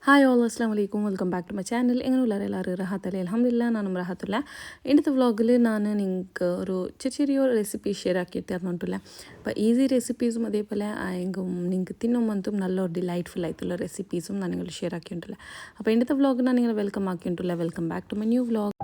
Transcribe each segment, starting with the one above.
Hi ಆಲ್ ಅಸ್ಲಾಮ್ ವಲೈಕುಮ್ welcome back to my channel എങ്ങനെയുള്ളവർ എല്ലാവരും റഹാത്തല്ലേ അൽഹംദുലില്ലാ നാനും റഹാത്തുല്ല ഇന്നത്തെ വ്ളോഗിൽ ഞാൻ നിങ്ങൾക്ക് ഒരു ചെറിയ റെസിപ്പി ഷെയർ ആക്കിയിട്ട് തന്നിട്ടില്ല അപ്പോൾ ഈസി റെസിപ്പീസും അതേപോലെ ആയെങ്കും നിങ്ങൾക്ക് തിന്നുമ്പത്തും നല്ലൊരു ഡിലൈറ്റ്ഫുൾ ആയിട്ടുള്ള റെസിപ്പീസും ഞാൻ നിങ്ങൾ ഷെയർ ആക്കിയിട്ടുള്ള അപ്പോൾ ഇന്നത്തെ വ്ളോഗ് ഞാൻ നിങ്ങൾ വെൽക്കം ആക്കിയിട്ടുള്ള welcome back to my new vlog.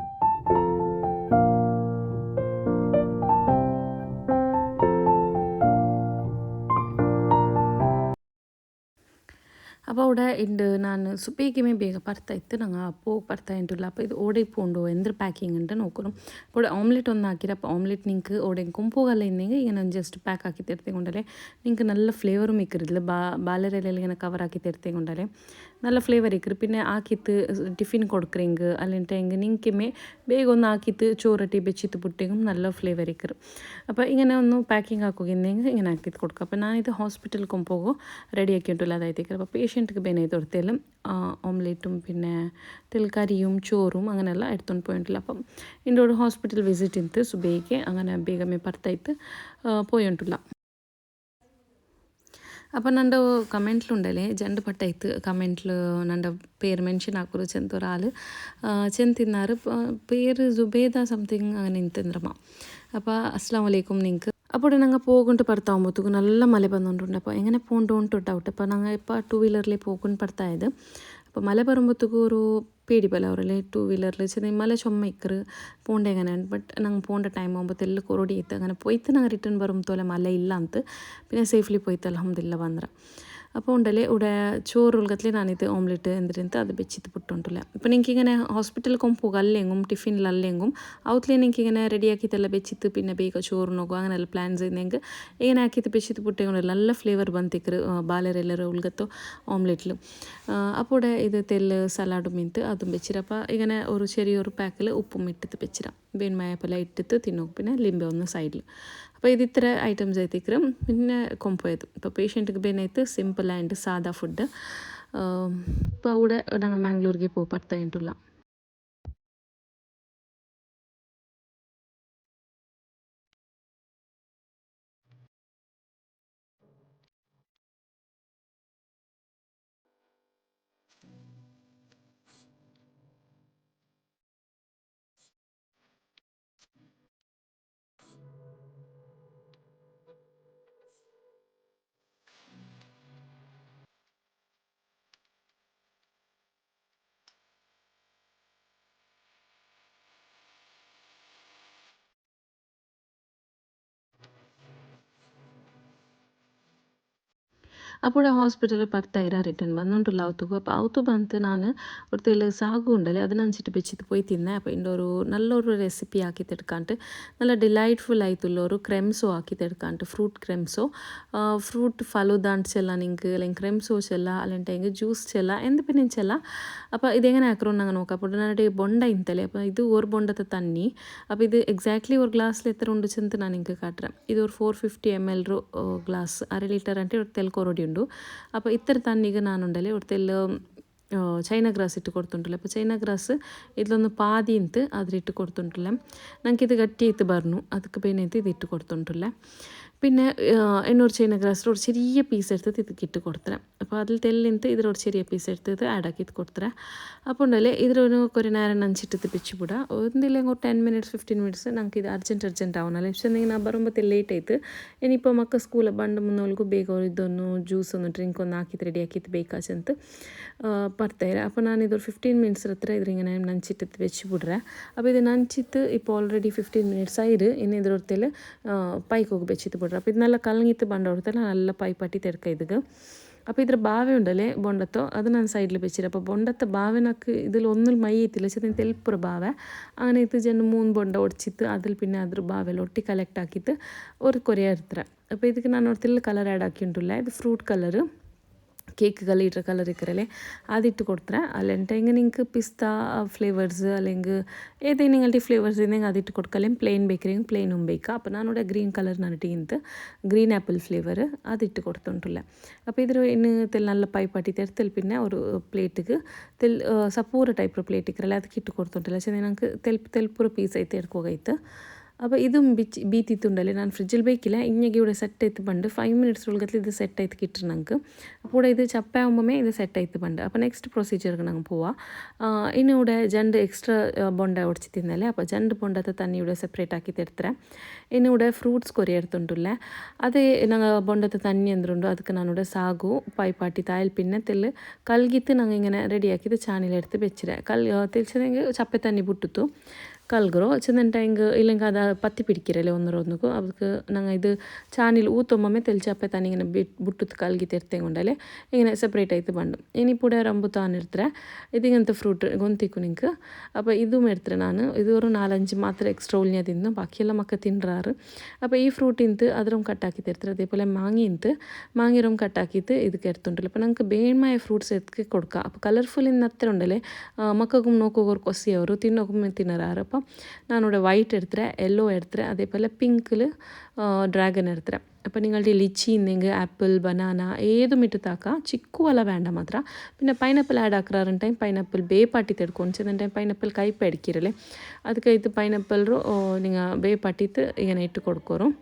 അപ്പോൾ അവിടെ ഉണ്ട് ನಾನು ಬೇಗಮೇ ಬೇಗ ಬರ್ತಾಯಿತ್ತು ನಂಗೆ ಹೋಗಿ ಬರ್ತಾ ಉಂಟಿಲ್ಲ അപ്പോൾ ಇದು ಓಡೆ ಇಟ್ಕೊಂಡು ಎಂದ್ರ ಪ್ಯಾಕಿಂಗ್ ಅಂತ ನೋಡ್ಕೊಂಡು അപ്പോൾ ഓംലെറ്റ് ഒന്ന് ആക്കിയിട്ട് അപ്പോൾ ഓംലെറ്റ് നിങ്ങൾക്ക് ഓടെങ്കും പോകಲ್ಲ ಇನ್ನೆಂಗೆ ಈಗ ನಾನು ಜಸ್ಟ್ ಪ್ಯಾಕ್ ಹಾಕಿ ತೆರೆದುಕೊಂಡರೆ നിങ്ങൾക്ക് നല്ല ഫ്ലേവറും ഇക്കറില്ല ബാലരെല്ലാം ഇങ്ങനെ കവർ ആക്കി ತೆರೆದುಕೊಂಡರೆ നല്ല ഫ്ലേവർ ഇക്കറ് പിന്നെ ആക്കിയിട്ട് ടിഫിൻ കൊടുക്കറെങ്കിൽ അല്ലെങ്കിട്ടെങ്കിൽ നിങ്ങൾക്കുമേ ಬೇಗ ഒന്ന് ആക്കിയിട്ട് ചോറട്ടി വെച്ചിട്ട് പുട്ടെങ്കും നല്ല ഫ്ലേവർ ഇക്കറ് അപ്പോൾ ഇങ്ങനെ ഒന്ന് പാക്കിംഗ് ആക്കുകയെന്നെങ്കിൽ ഇങ്ങനെ ആക്കിയിട്ട് കൊടുക്കുക. അപ്പോൾ ഞാനിത് ഹോസ്പിറ്റലിൽ പോകുമ്പോൾ റെഡിയാക്കി ഉണ്ടല്ലോ അതായത് അപ്പോൾ പേഷ്യൻറ്റിക്ക് ಬೇನೆ കൊടുത്തേലും ഓംലെറ്റും പിന്നെ കറിയും ചോറും അങ്ങനെയെല്ലാം എടുത്തുകൊണ്ട് പോയിട്ടില്ല. അപ്പം എൻ്റെ ഒരു ഹോസ്പിറ്റൽ വിസിറ്റ് ഇತ್ತು സുബൈക്ക് അങ്ങനെ ಬೇಗಮೇ ಬರ್ತಾಯಿತ್ತು പോയിട്ടുള്ള. അപ്പോൾ ನಂದು ಕಮೆಂಟ್ಲುಂಡಲೆ ಜಂಡು ಪಟ್ಟಾಯಿತು ಕಮೆಂಟ್ಲು ನಂದು പേര് മെൻഷൻ ആക്കൊരു ചെന്തൊരാൾ ചെന്തിന്നാറ് പേര് ജുബേദ സംതിങ് അങ്ങനെ ಇಂತಂದ್ರಮ್ಮ. അപ്പോൾ അസ്സലാമു അലൈക്കും നിങ്ങൾക്ക് അപ്പോൾ ഞങ്ങൾ പോകുകൊണ്ട് ಬರ್ತಾവുമ്പോഴത്തേക്കും നല്ല മല ಬಂದುಂಟುಂಡು. അപ്പോൾ എങ്ങനെ പോകണ്ടു ಉಂಟು ಡೌಟ್. അപ്പോൾ ഞങ്ങൾ ഇപ്പോൾ 2 വീലറിൽ പോകുകൊണ്ട് ಬರ್ತಾಯಿದ್ದು. അപ്പോൾ മല വരുമ്പോഴത്തേക്കും ഒരു പേടി പോലെ അവരല്ലേ 2 വീലറിൽ ചെന്ന് മല ചുമ ഇക്കറ് പോകേണ്ട എങ്ങനെയാണ്. ബട്ട് ഞങ്ങൾ പോകേണ്ട ടൈം ആകുമ്പോൾ എല്ലാം കൊറോടി ഇತ್ತು അങ്ങനെ പോയിട്ട് ഞങ്ങൾ റിട്ടേൺ വരുമ്പോഴത്തോലെ മല ಇಲ್ಲ ಅಂತ പിന്നെ ಸೇಫ್ಲಿ പോയിട്ട് അൽഹംദുലില്ലാ ಬಂದ್ರೆ. അപ്പോൾ ഉണ്ടല്ലേ ഇവിടെ ചോറ് ഉൾക്കത്തിൽ ഞാനിത് ഓംലെറ്റ് എന്തിട്ട് അത് വെച്ചിട്ട് പുട്ടുണ്ടല്ലേ. അപ്പോൾ നിങ്ങൾക്കിങ്ങനെ ഹോസ്പിറ്റലിൽ പോകുമ്പോൾ അല്ലെങ്കും ടിഫിനിലല്ലെങ്കും അവത്തിലേ നിങ്ങൾക്കിങ്ങനെ റെഡിയാക്കിയിട്ടെല്ലാം വെച്ചിട്ട് പിന്നെ ಬೇಗ ചോറ് നോക്കുക അങ്ങനെയെല്ലാം പ്ലാൻ ചെയ്യുന്നെങ്കിൽ ഇങ്ങനെ ആക്കിയിട്ട് വെച്ചിട്ട് പുട്ടേക്കൊണ്ടല്ല നല്ല ഫ്ലേവർ ಬಂತಿಕ್ಕರು ബാലരെല്ലರೂ ഉൾക്കത്തോ ഓംലെറ്റിൽ. അപ്പോൾ ഇവിടെ ഇത് തെല്ല് സലാഡും ഇട്ട് അതും വെച്ചിട്ട് അപ്പോൾ ഇങ്ങനെ ഒരു ചെറിയൊരു പാക്കിൽ ഉപ്പും ഇട്ടിട്ട് വെച്ചിടാം വേന്മയപ്പെല്ലാം ഇട്ടിട്ട് തിന്നും പിന്നെ ലിംബെ ഒന്ന് സൈഡിൽ. അപ്പോൾ ഇത് ഇത്ര ഐറ്റംസ് ആയിത്തിക്കറും പിന്നെ കൊമ്പോയത്. ഇപ്പോൾ പേഷ്യൻറ്റിക്ക് ಬೇನಾಯ್ತು ಸಿಂಪಲ್ ಆ್ಯಂಡ್ ಸಾದಾ ಫುಡ್. ഇപ്പോൾ അവിടെ ഞങ്ങൾ മാംഗ്ലൂർക്ക് പോയി ಬರ್ತಾಯಿട്ടുള്ള. അപ്പോൾ ഹോസ്പിറ്റലിൽ ಬರ್ತಾಯಿರ ರಿಟರ್ನ್ ಬಂದುಂಟುಲ್ಲ ಅವತ್ತಿಗೂ. അപ്പോൾ ಅವತ್ತು ಬಂತು ನಾನು ഒരിക്കൽ സാഗു ഉണ്ടല്ലേ അതിനനുസരിച്ച് വെച്ചിട്ട് പോയി തിന്നെ. അപ്പോൾ ഇതിൻ്റെ ഒരു നല്ലൊരു റെസിപ്പി ആക്കിത്തെടുക്കാണ്ട് നല്ല ഡിലൈറ്റ്ഫുൾ ആയിട്ടുള്ള ഒരു ക്രെംസോ ആക്കിത്തെടുക്കാണ്ട് ഫ്രൂട്ട് ക്രെംസോ ഫ്രൂട്ട് ഫലൂദ ചെല്ല നിങ്ങൾക്ക് അല്ലെങ്കിൽ ക്രെംസോ ചെല്ല അല്ലെങ്കിൽ ജ്യൂസ് ചെല്ല എന്ത് പിന്നെ ചെല്ല. അപ്പോൾ ഇതെങ്ങനെ ആക്കണമെന്ന് അങ്ങനെ നോക്കാം. അപ്പോൾ ഞാനൊരു ബൊണ്ട ഇന്തല്ലേ അപ്പോൾ ഇത് ഒരു ബൊണ്ടത്തെ തണ്ണി. അപ്പോൾ ഇത് എക്സാക്ട്ലി ഒരു ഗ്ലാസ്സിൽ എത്ര ഉണ്ട് ചെന്ന് ഞാൻ നിങ്ങൾക്ക് കാട്ടുறேன். ഇത് ഒരു 450 ml ഗ്ലാസ് 1/2 ಲೀಟರ್ అంటే ഒരു ತೆಲ್ ಕೊರಡಿ ಉಂಡು. അപ്പോൾ ഇത്ര തണ്ണിಗೆ ನಾನುಂಡಲೆ ഒരു ತೆಲ್ಲು ചൈന ഗ്രാസ് ഇട്ട് കൊടുത്തുണ്ടല്ലോ. അപ്പോൾ ചൈന ഗ്രാസ് ഇതിലൊന്ന് പാതി ഇട്ട് അതിലിട്ട് കൊടുത്തുണ്ടല്ലേ. ഞങ്ങൾക്കിത് ഗട്ടിയിട്ട് പറഞ്ഞു ಅದಕ್ಕೆ ಬೇನೆയിട്ട് ഇതിട്ട് കൊടുത്തുണ്ടല്ലേ. പിന്നെ എന്നൊരു ചൈന ഗ്രാസിൽ ഒരു ചെറിയ പീസ് എടുത്തിട്ട് ഇതിക്ക് ഇട്ട് കൊടുത്തരാം. അപ്പോൾ അതിൽ തെല്ലിട്ട് ഇതിലൊരു ചെറിയ പീസ് എടുത്തിട്ട് ആഡ് ആക്കിയിട്ട് കൊടുത്തരാം. അപ്പോൾ ഉണ്ടല്ലേ ഇതിലൊരു ഒരു നേരം നനച്ചിട്ട് പിച്ചുಬಿಡ ಒಂದಿല്ലെങ്കിൽ ഒരു 10 minutes 15 minutes ನಂಗೆ ಇದು ಅರ್ಜೆಂಟ್ ಆವನಲ್ಲ ಇಷ್ಟೊಂದಿಗೆ ನಾ ಬರೋಂಬತ್ತೆ ಲೇಟ್ ಆಯಿತು. ಇನಿപ്പോൾ ಮಕ್ಕ ಸ್ಕೂಲ ಬಂದು ಮುನ್ನೋಲ್ಗೂ ಬೇಗ ಇದೊಂದು ಜ್ಯೂಸ್ ಒಂದು ಡ್ರಿಂಕ್ ಒಂದು ಹಾಕಿತ್ತು ರೆಡಿ ಹಾಕಿತ್ತು ಬೇಕಾಚಂತ ಬರ್ತಾಯಿರ. അപ്പോൾ ഞാനിതൊരു 15 minutes ಹತ್ರ ഇങ്ങനെ നനച്ചിട്ട് വെച്ച് ಬಿಡ್ರೆ. അപ്പോൾ ഇത് നനച്ചിട്ട് ഇപ്പോൾ ഓൾറെഡി 15 minutes ആയിര്. ഇനി ഇതിലൊരുത്തിൽ പൈക്ക് ಹೋಗಿ ಬೆಚ್ಚಿತ್ತು ಬಿಡ್ರೆ. അപ്പോൾ ഇത് നല്ല കലങ്ങിത്ത് ಬಂಡോടത്തല്ല നല്ല പൈപ്പാട്ടി തിരക്ക ഇതിക്ക്. അപ്പോൾ ഇದ್ರ ಬಾವೆ ഉണ്ടല്ലേ ബൊണ്ടത്തോ അത് ഞാൻ സൈഡിൽ വെച്ചിട്ട്. അപ്പോൾ ബൊണ്ടത്തെ ബാവിനക്ക് ഇതിലൊന്നും മൈ എത്തില്ല ചെറിയ തെൽപ്പുറ ബാവെ അങ്ങനെ ഇത് ജന 3 ബൊണ്ട ഒടിച്ചിട്ട് അതിൽ പിന്നെ അದ್ರ ബാവെല്ലാം ഒട്ടി കളക്ട് ആക്കിയിട്ട് ഒരു കൊറിയ എടുത്തര. അപ്പോൾ ಇದಕ್ಕೆ ನಾನು ഒരു ಕಲರ್ ಆ್ಯಡ್ ಹಾಕಿಂಟುಲ್ಲ. ಇದು ಫ್ರೂಟ್ ಕಲರು കേക്കുകൾ ഇട്ട കളർ ഇക്കറല്ലേ അതിട്ട് കൊടുത്തരാം. അല്ലെണ്ടെങ്കിൽ നിങ്ങൾക്ക് പിസ്ത ഫ്ലേവേഴ്സ് അല്ലെങ്കിൽ ഏതെങ്കിലും നിങ്ങളുടെ ഫ്ലേവേഴ്സ് ഉണ്ടെങ്കിൽ അതിട്ട് കൊടുക്കുക. അല്ലെങ്കിൽ പ്ലെയിൻ ബേക്കറിയും പ്ലെയിനും ബേക്കുക. അപ്പോൾ ഞാനിവിടെ ഗ്രീൻ കളറിനാണ് ഇട്ടിട്ട് ഗ്രീൻ ആപ്പിൾ ഫ്ലേവർ അതിട്ട് കൊടുത്തിട്ടില്ല. അപ്പോൾ ഇതിൽ ഇന്ന് തെൽ നല്ല പൈപ്പാട്ടി തെൽ പിന്നെ ഒരു പ്ലേറ്റിക്ക് തെൽ സപ്പൂര ടൈപ്പ് പ്ലേറ്റ് ഇക്കറല്ലേ ಅದಕ್ಕೆ ಇಟ್ಟು ಕೊಡ್ತುಂಟಲ್ಲ ಚೆನ್ನಾಗಿ ನಂಗೆ ತೆಲ್ಪುರ ಪೀಸ್ ಐತೆ ಎಡ್ಕೋಗೈತೆ. അപ്പോൾ ഇതും ബೀತಿತ್ತುಂಡಲೆ ನಾನು ಫ್ರಿಜ್ಜಲ್ಲಿ ಬೇಕಿಲ್ಲ ಇನ್ನೆಗೆ ഇവിടെ സെറ്റ് ആയിട്ട് പണ്ട് 5 മിനിറ്റ്സ് ഉള്ളത്തിൽ ഇത് സെറ്റ് ആയിട്ട് കിട്ടും ഞങ്ങൾക്ക് അപ്പോൾ ഇത് ചപ്പയാകുമ്പോൾ ഇത് സെറ്റ് ആയിട്ട് പണ്ട് അപ്പോൾ നെക്സ്റ്റ് പ്രൊസീജിയർക്ക് ഞങ്ങൾ പോവാം ഇനി ഇവിടെ ജണ്ട് എക്സ്ട്രാ ബൊണ്ട ഒടിച്ച് തിന്നല്ലേ അപ്പോൾ ജണ്ട് ബൊണ്ടത്തെ തന്നെ ഇവിടെ സെപ്പറേറ്റ് ആക്കി ತೆಡ್ತಾರೆ ಇನ್ನು ഇവിടെ ಫ್ರೂಟ್ಸ್ ಕೊರಿ എടുത്തുണ്ടല്ലേ ಅದೇ ഞങ്ങൾ ബൊണ്ടത്തെ തന്നെ എന്തുണ്ടോ ಅದಕ್ಕೆ ನಾನು ഇവിടെ ಸಾಗು ಪೈಪಾಟಿ ತಾಯಿಲ್ ಪಿನ್ನೆ ತೆಲ್ಲು ಕಲ್ಗಿತ್ತು ഞങ്ങൾ ഇങ്ങനെ റെഡിയാക്കിയത് ചാനിലെടുത്ത് വെച്ചിരെ തെളിച്ചതെങ്കിൽ ചപ്പ തന്നെ ಬಿಟ್ಟಿತ್ತು ಕಲ್ಗರು ಚೆಂದಂಟ ಹಿಂಗೆ ಇಲ್ಲಂಗೆ ಅದು ಪತ್ತಿ ಪಿಡಿಕಿರಲ್ಲ ಒಂದರೊಂದಕ್ಕೂ ಅದಕ್ಕೆ ನಂಗೆ ಇದು ಚಾನಿಲ್ ಊತೊಮ್ಮೆ ತೆಲ್ಚಪ್ಪೆ ತಾನು ಹಿಂಗೆ ಬುಟ್ಟುತ್ತು ಕಲ್ಗಿ ತೆರ್ತೆಗೊಂಡಲೆ ಹಿಂಗೆ ಸಪ್ರೇಟ್ ಆಯ್ತು ಬಂಡು ಇನಿ ಪುಡ ರಂಬುತಾನ್ ಇರ್ತಾರೆ ഇതിങ്ങനത്തെ ഫ്രൂട്ട് ഗൊന്തിക്കും നിങ്ങൾക്ക് അപ്പോൾ ഇതും എടുത്തിട്ട് ഞാൻ ഇത് ഒരു 4-5 മാത്രം എക്സ്ട്രാ ഉള്ളിയ തിന്നു ബാക്കിയെല്ലാം മക്ക തിന്നാറ് അപ്പോൾ ഈ ഫ്രൂട്ടിಂತ ಅದರಂ ಕಟ್ಟಾಕಿ ತರ್ತಾರೆ അതേപോലെ മാങ്ങിയും കട്ടാക്കിയിട്ട് ಇದಕ್ಕೆ എടുത്തുണ്ടല്ലോ അപ്പോൾ നമുക്ക് ಬೇಣ್മായ ಫ್ರೂಟ್ಸ್ ಎತ್ಕೆ കൊടുക്കുക അപ്പോൾ കളർഫുൾ ഇന്ന് അത്ര ഉണ്ടല്ലേ മക്കൾക്കും നോക്കുക കൊസിയವರು ತಿನ್ನೋക്കും ತಿನ್ನறாರು അപ്പോൾ ഞാനിവിടെ വൈറ്റ് എടുത്തിട്ട് യെല്ലോ എടുത്തിട്ട് അതേപോലെ പിങ്കിൽ ഡ്രാഗൺ എടുത്തിട്ട് അപ്പോൾ നിങ്ങളുടെ ലിച്ചി ഉണ്ടെങ്കിൽ ആപ്പിൾ ബനാന ഏതും ഇട്ടിട്ടാക്കാം ചിക്കു അല്ല വേണ്ട മാത്രം പിന്നെ പൈനാപ്പിൾ ആഡ് ആക്കാറുണ്ട് ടൈം പൈനാപ്പിൾ ಬೇಪಾಟಿ ತೆಡ್ಕೊಂಡು ಚೆಂದ ಪೈನಾಪಲ್ ಕೈಪ್ ಅಡಿಕಿರಲೆ ಅದಕ್ಕೆ ಇದು ಪೈನಾಪಲ್ರು നിങ്ങൾ ಬೇಪಾಟಿತ್ತು ഇങ്ങനെ ഇട്ട് കൊടുക്കോറും